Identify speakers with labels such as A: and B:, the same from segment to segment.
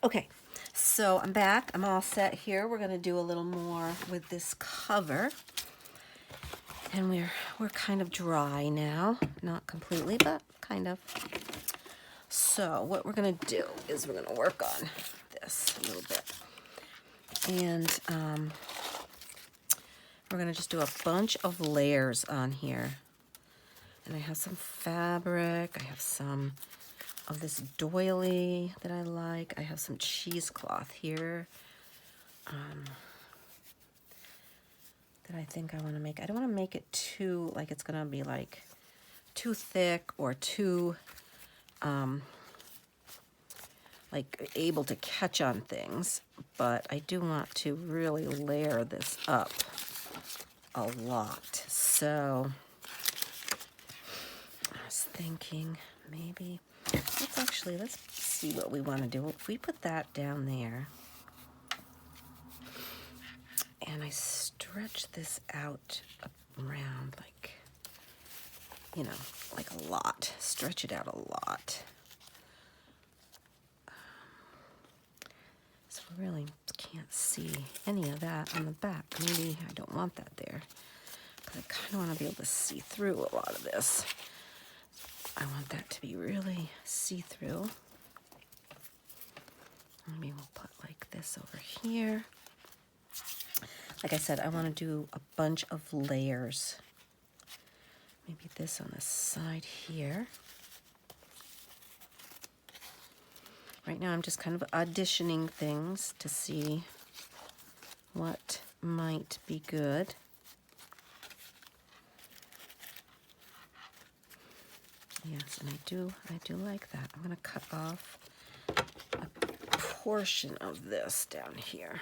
A: Okay, so I'm back. I'm all set here. We're gonna do a little more with this cover. And we're kind of dry now. Not completely, but kind of. So what we're gonna do is we're gonna work on this a little bit. And we're gonna just do a bunch of layers on here. And I have some fabric, I have some of this doily that I like. I have some cheesecloth here that I think I want to make. I don't want to make it too, like it's going to be like too thick or too like able to catch on things, but I do want to really layer this up a lot. So I was thinking maybe let's see what we want to do. If we put that down there and I stretch this out around like, you know, like a lot, stretch it out a lot. So we really can't see any of that on the back. Maybe I don't want that there because I kind of want to be able to see through a lot of this. I want that to be really see-through. Maybe we'll put like this over here. Like I said, I want to do a bunch of layers. Maybe this on the side here. Right now I'm just kind of auditioning things to see what might be good. Yes, and I do like that. I'm going to cut off a portion of this down here.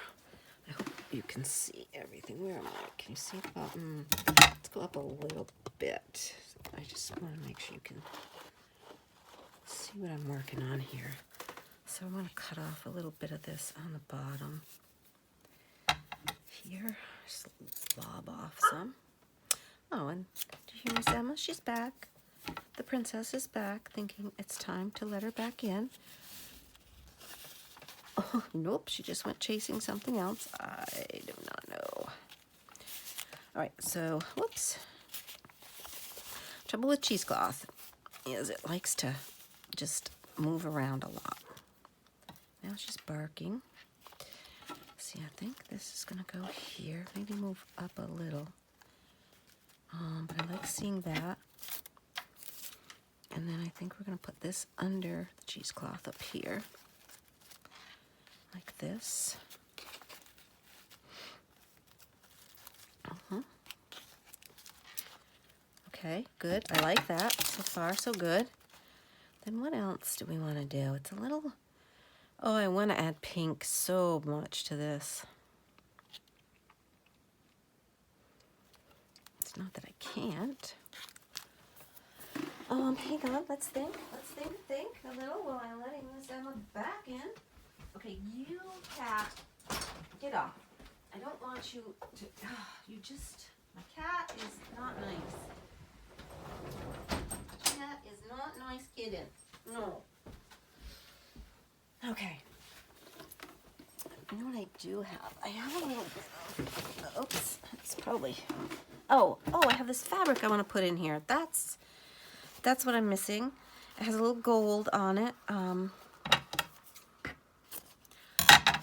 A: I hope you can see everything. Where am I? Can you see about? Let's go up a little bit. I just want to make sure you can see what I'm working on here. So I want to cut off a little bit of this on the bottom here. Just lob off some. Oh, and do you hear Miss Emma? She's back. The princess is back, thinking it's time to let her back in. Oh, nope, she just went chasing something else. I do not know. All right, so, whoops. Trouble with cheesecloth is it likes to just move around a lot. Now she's barking. See, I think this is going to go here. Maybe move up a little. But I like seeing that. And then I think we're going to put this under the cheesecloth up here. Like this. Okay, good. I like that. So far, so good. Then what else do we want to do? It's a little... Oh, I want to add pink so much to this. It's not that I can't. Hang on, let's think a little while I'm letting Miss Emma back in. Okay, you cat, get off. I don't want you to, my cat is not nice. Cat is not nice kitten. No. Okay. You know what I do have? I have a little bit of, oops, it's probably, oh, I have this fabric I want to put in here. That's what I'm missing. It has a little gold on it. I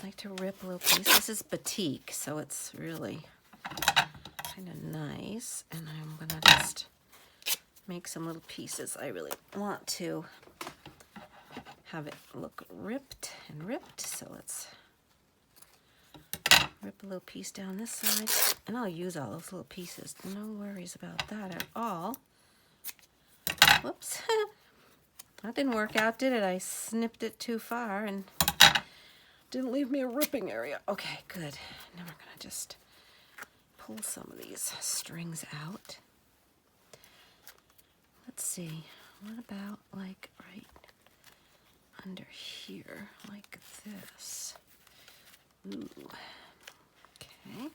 A: like to rip a little piece. This is batik, so it's really kind of nice. And I'm gonna just make some little pieces. I really want to have it look ripped, so let's rip a little piece down this side. And I'll use all those little pieces. No worries about that at all. Whoops. That didn't work out, did it? I snipped it too far and didn't leave me a ripping area. Okay, good. Now we're going to just pull some of these strings out. Let's see. What about like right under here, like this? Ooh. Okay.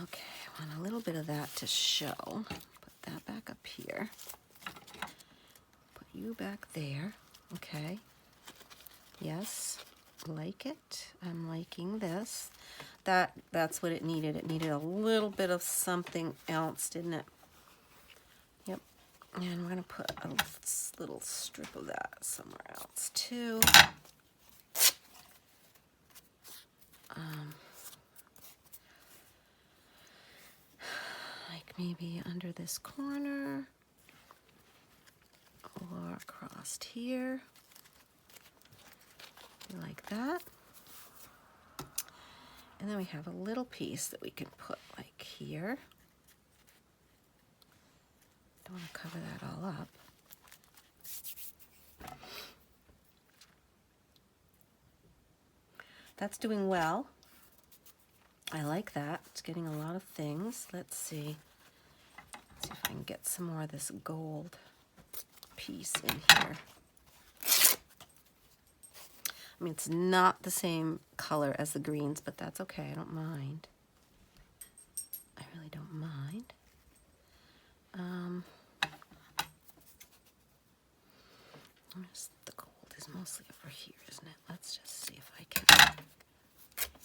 A: Okay, I want a little bit of that to show. Put that back up here. you back there. Okay. Yes, like it. I'm liking this. That's what it needed. It needed a little bit of something else, didn't it? Yep. And we're going to put a little strip of that somewhere else too. Like maybe under this corner or across here. Like that. And then we have a little piece that we can put like here. Don't want to cover that all up. That's doing well. I like that. It's getting a lot of things. Let's see. Let's see if I can get some more of this gold piece in here. I mean, it's not the same color as the greens, but that's okay. I don't mind. I really don't mind. The gold is mostly over here, isn't it? Let's just see if I can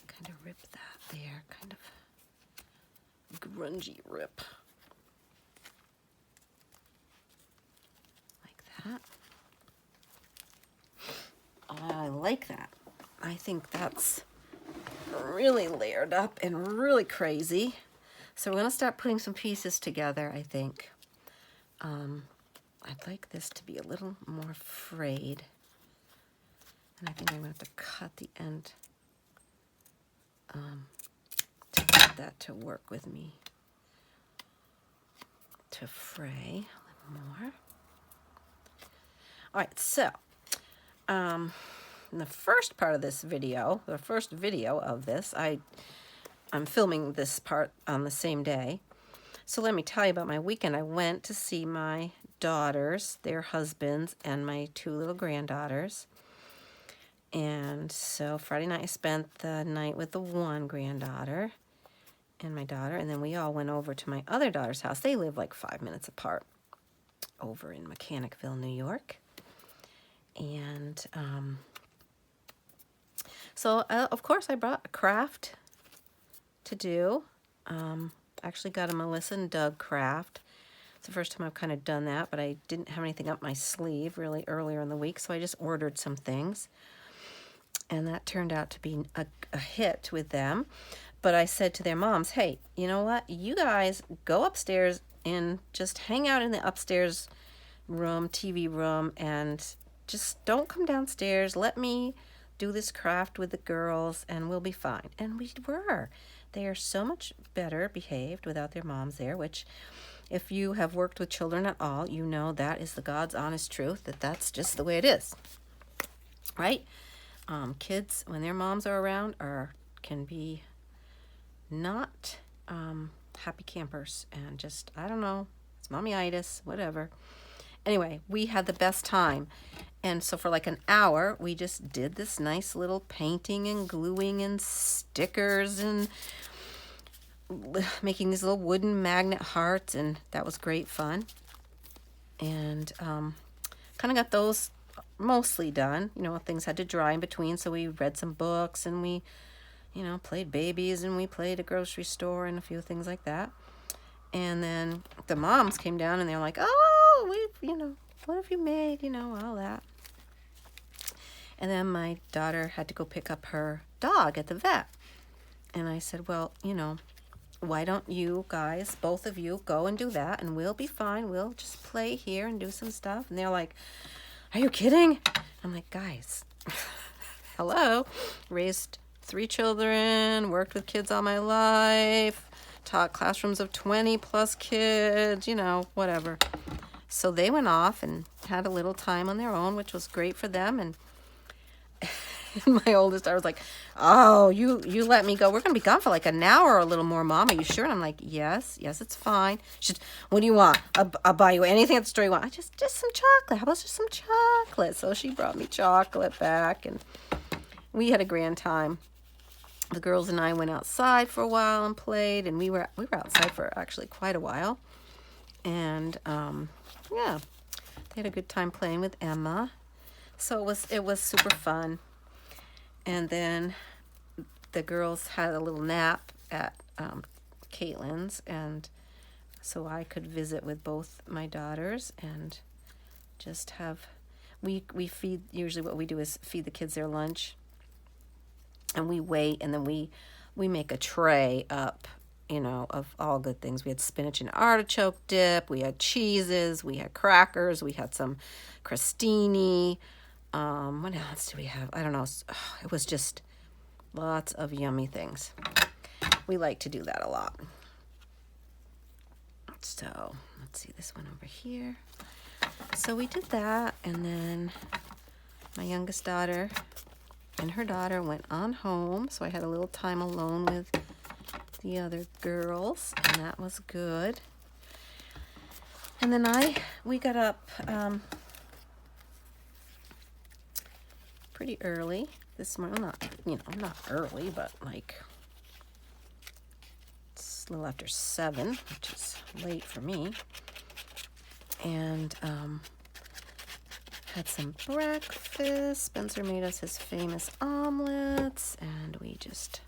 A: kind of rip that there. Kind of grungy rip. Like that. I like that. I think that's really layered up and really crazy. So we're going to start putting some pieces together, I think. I'd like this to be a little more frayed. And I think I'm going to have to cut the end to get that to work with me. To fray a little more. All right, so in the first part of this video, the first video of this, I'm filming this part on the same day. So let me tell you about my weekend. I went to see my daughters, their husbands, and my 2 little granddaughters. And so Friday night I spent the night with the one granddaughter and my daughter, and then we all went over to my other daughter's house. They live like 5 minutes apart over in Mechanicville, New York. And so of course I brought a craft to do. Actually got a Melissa and Doug craft. It's the first time I've kind of done that, but I didn't have anything up my sleeve really earlier in the week, so I just ordered some things. And that turned out to be a hit with them. But I said to their moms, hey, you know what? You guys go upstairs and just hang out in the upstairs room, TV room, and just don't come downstairs. Let me do this craft with the girls and we'll be fine. And we were. They are so much better behaved without their moms there, which if you have worked with children at all, you know that is the God's honest truth, that that's just the way it is, right? Kids, when their moms are around, can be not happy campers and just, I don't know, it's mommy-itis, whatever. Anyway, we had the best time. And so for like an hour, we just did this nice little painting and gluing and stickers and making these little wooden magnet hearts, and that was great fun. And kind of got those mostly done. You know, things had to dry in between, so we read some books and we, you know, played babies and we played a grocery store and a few things like that. And then the moms came down and they're like, oh, we've, you know, what have you made? You know, all that. And then my daughter had to go pick up her dog at the vet. And I said, well, you know, why don't you guys, both of you, go and do that and we'll be fine. We'll just play here and do some stuff. And they're like, are you kidding? I'm like, guys, hello. Raised 3 children, worked with kids all my life, taught classrooms of 20 plus kids, you know, whatever. So they went off and had a little time on their own, which was great for them. And my oldest daughter was like, oh, you let me go. We're going to be gone for like an hour or a little more, Mom. Are you sure? And I'm like, yes, it's fine. She said, what do you want? I'll buy you anything at the store you want. Just some chocolate. How about just some chocolate? So she brought me chocolate back, and we had a grand time. The girls and I went outside for a while and played, and we were outside for actually quite a while. And yeah, had a good time playing with Emma. So it was super fun. And then the girls had a little nap at Caitlin's, and so I could visit with both my daughters and just have, we feed, usually what we do is feed the kids their lunch, and we wait, and then we make a tray up, you know, of all good things. We had spinach and artichoke dip, we had cheeses, we had crackers, we had some crostini. What else do we have? I don't know. It was just lots of yummy things. We like to do that a lot. So let's see this one over here. So we did that, and then my youngest daughter and her daughter went on home, so I had a little time alone with the other girls, and that was good. And then we got up pretty early this morning. Not, you know, not early, but like it's a little after 7, which is late for me. And had some breakfast. Spencer made us his famous omelets, and we just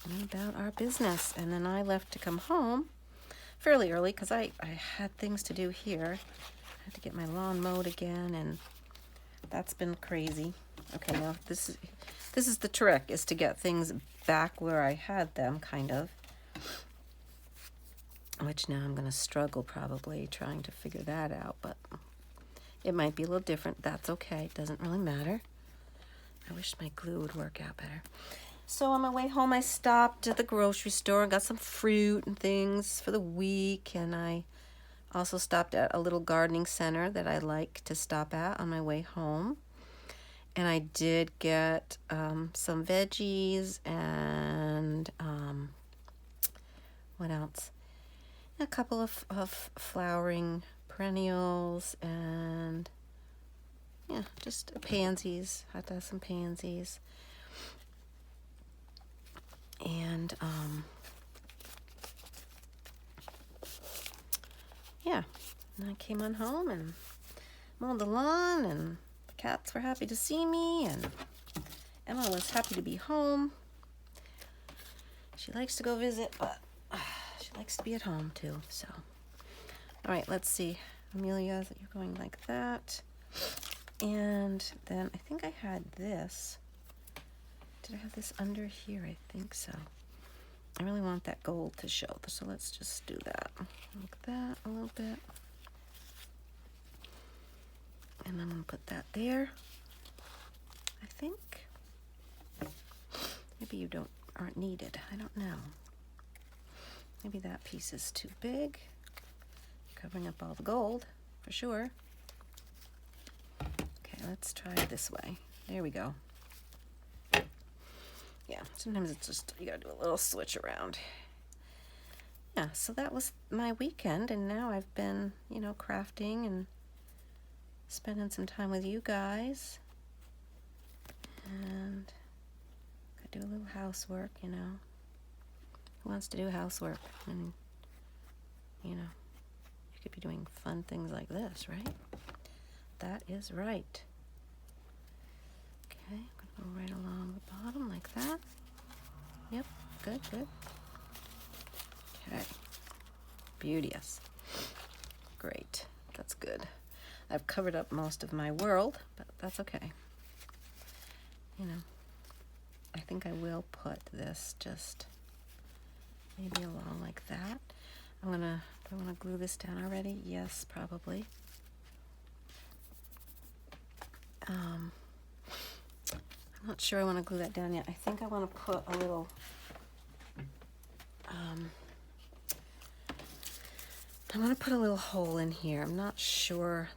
A: went about our business. And then I left to come home fairly early because I had things to do here. I had to get my lawn mowed again, and that's been crazy. Okay, now this is the trick, is to get things back where I had them, kind of. Which now I'm going to struggle probably trying to figure that out, but it might be a little different. That's okay. It doesn't really matter. I wish my glue would work out better. So on my way home, I stopped at the grocery store and got some fruit and things for the week, and I also stopped at a little gardening center that I like to stop at on my way home. And I did get some veggies and what else? A couple of flowering perennials, and yeah, just pansies. I had to have some pansies. And yeah, and I came on home and mowed the lawn, and the cats were happy to see me, and Emma was happy to be home. She likes to go visit, but she likes to be at home too. So, all right, let's see. Amelia, you're going like that. And then I think I had this. Did I have this under here? I think so. I really want that gold to show, so let's just do that. Like that a little bit. And I'm going to put that there. I think. Maybe you aren't needed. I don't know. Maybe that piece is too big. Covering up all the gold, for sure. Okay, let's try it this way. There we go. Yeah, sometimes it's just, you gotta do a little switch around. Yeah, so that was my weekend, and now I've been, you know, crafting and spending some time with you guys. And I do a little housework, you know. Who wants to do housework? And, you know, you could be doing fun things like this, right? That is right. Okay, I'm going to go right along the bottom like that. Yep, good, good. Okay, beauteous. Great, that's good. I've covered up most of my world, but that's okay. You know, I think I will put this just maybe along like that. Do I want to glue this down already? Yes, probably. I'm not sure I want to glue that down yet. I think I want to put a little, I want to put a little hole in here. I'm not sure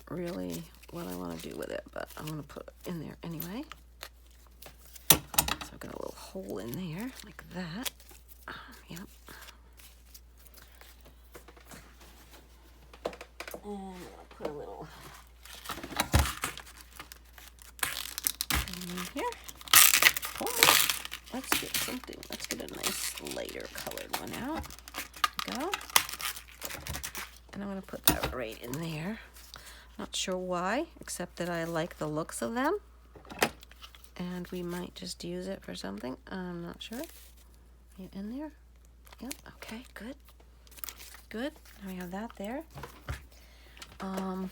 A: really what I want to do with it, but I'm going to put it in there anyway. So I've got a little hole in there, like that. Yep. And I'll put a little in here. Oh, let's get something. Let's get a nice lighter colored one out. There we go. And I'm going to put that right in there. Not sure why, except that I like the looks of them. And we might just use it for something. I'm not sure. Are you in there? Yep, okay, good. Good, now we have that there. I'm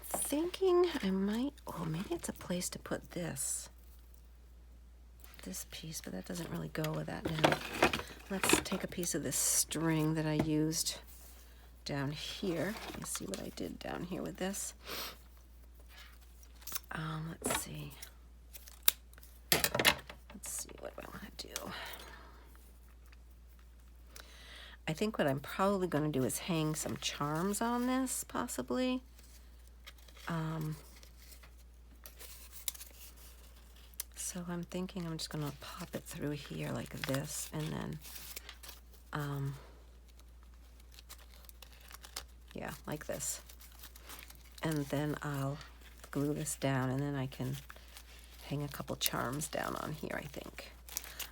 A: thinking I might, oh, maybe it's a place to put this piece, but that doesn't really go with that now. Let's take a piece of this string that I used down here. Let me see what I did down here with this. Let's see. Let's see what I want to do. I think what I'm probably going to do is hang some charms on this, possibly. So I'm thinking I'm just going to pop it through here like this, and then, yeah, like this. And then I'll glue this down, and then I can hang a couple charms down on here, I think.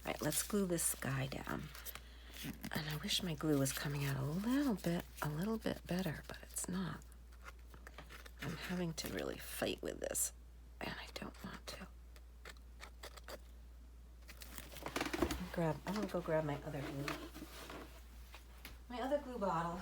A: All right, let's glue this guy down. And I wish my glue was coming out a little bit better, but it's not. I'm having to really fight with this, and I don't want to. I'm gonna go grab my other glue. My other glue bottle.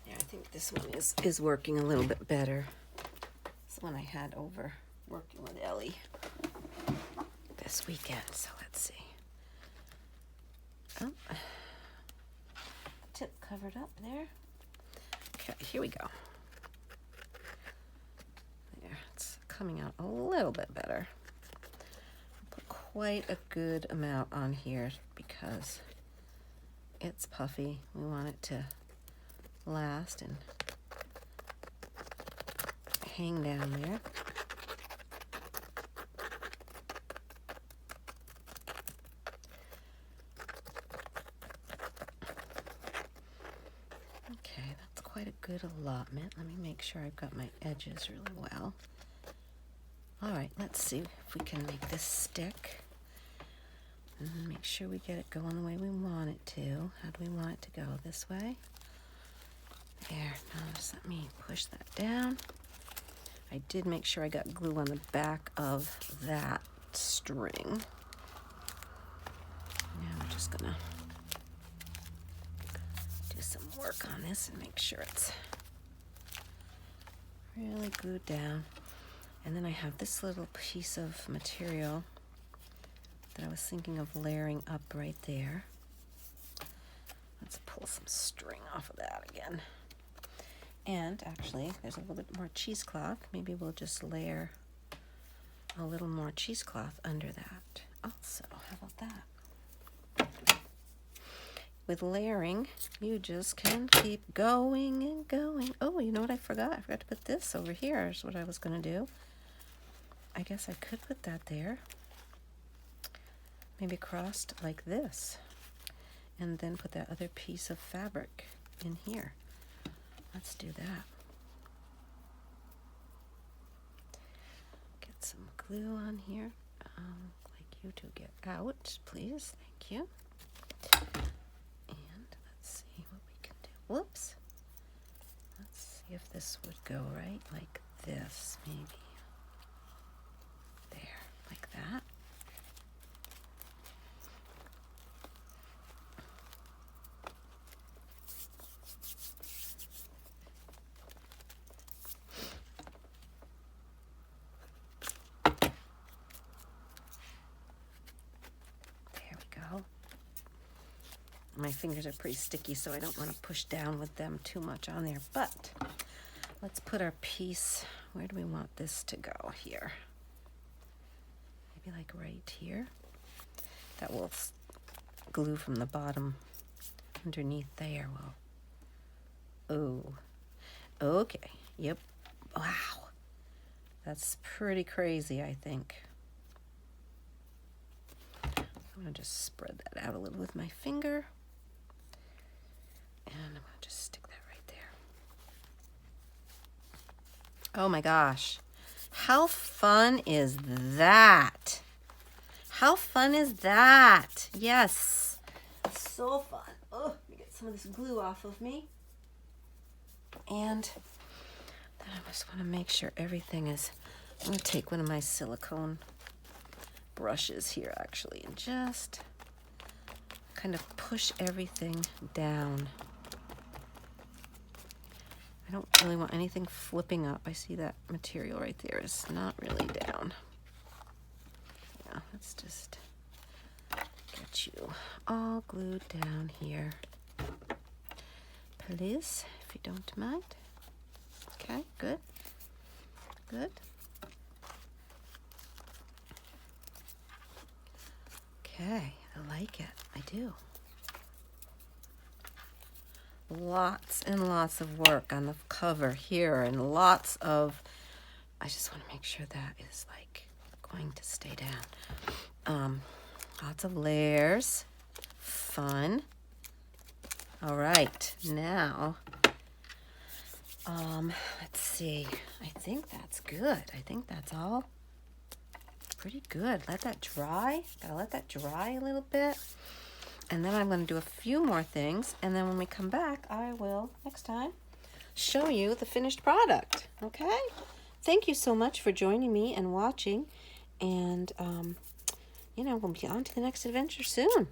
A: Yeah, I think this one is working a little bit better. This one I had over working with Ellie this weekend, so let's see. Oh, tip covered up there. Okay, here we go. There, it's coming out a little bit better. Put quite a good amount on here because it's puffy. We want it to last and hang down there. Okay, that's quite a good allotment. Let me make sure I've got my edges really well. All right, let's see if we can make this stick. And make sure we get it going the way we want it to. How do we want it to go? This way? There, now just let me push that down. I did make sure I got glue on the back of that string. Now I'm just gonna do some work on this and make sure it's really glued down. And then I have this little piece of material that I was thinking of layering up right there. Let's pull some string off of that again. And actually, there's a little bit more cheesecloth. Maybe we'll just layer a little more cheesecloth under that. Also, how about that? With layering, you just can keep going and going. Oh, you know what I forgot? I forgot to put this over here is what I was going to do. I guess I could put that there. Maybe crossed like this. And then put that other piece of fabric in here. Let's do that. Get some glue on here. Like you to get out, please. Thank you. And let's see what we can do. Whoops. Let's see if this would go right like this, maybe. There, like that. My fingers are pretty sticky, so I don't want to push down with them too much on there. But let's put our piece, where do we want this to go here? Maybe like right here. That will glue from the bottom underneath there. Well, oh, okay, yep. Wow, that's pretty crazy, I think. I'm gonna just spread that out a little with my finger. And I'm going to just stick that right there. Oh my gosh. How fun is that? How fun is that? Yes. So fun. Oh, let me get some of this glue off of me. And then I just want to make sure everything is... I'm going to take one of my silicone brushes here actually and just kind of push everything down. I don't really want anything flipping up. I see that material right there is not really down. Yeah, let's just get you all glued down here. Please, if you don't mind. Okay, good. Good. Okay, I like it. I do. Lots and lots of work on the cover here and lots of... I just want to make sure that is like going to stay down. Lots of layers. Fun. All right, now, let's see. I think that's good. I think that's all pretty good. Let that dry. Gotta let that dry a little bit. And then I'm going to do a few more things. And then when we come back, I will, next time, show you the finished product. Okay? Thank you so much for joining me and watching. And, you know, we'll be on to the next adventure soon.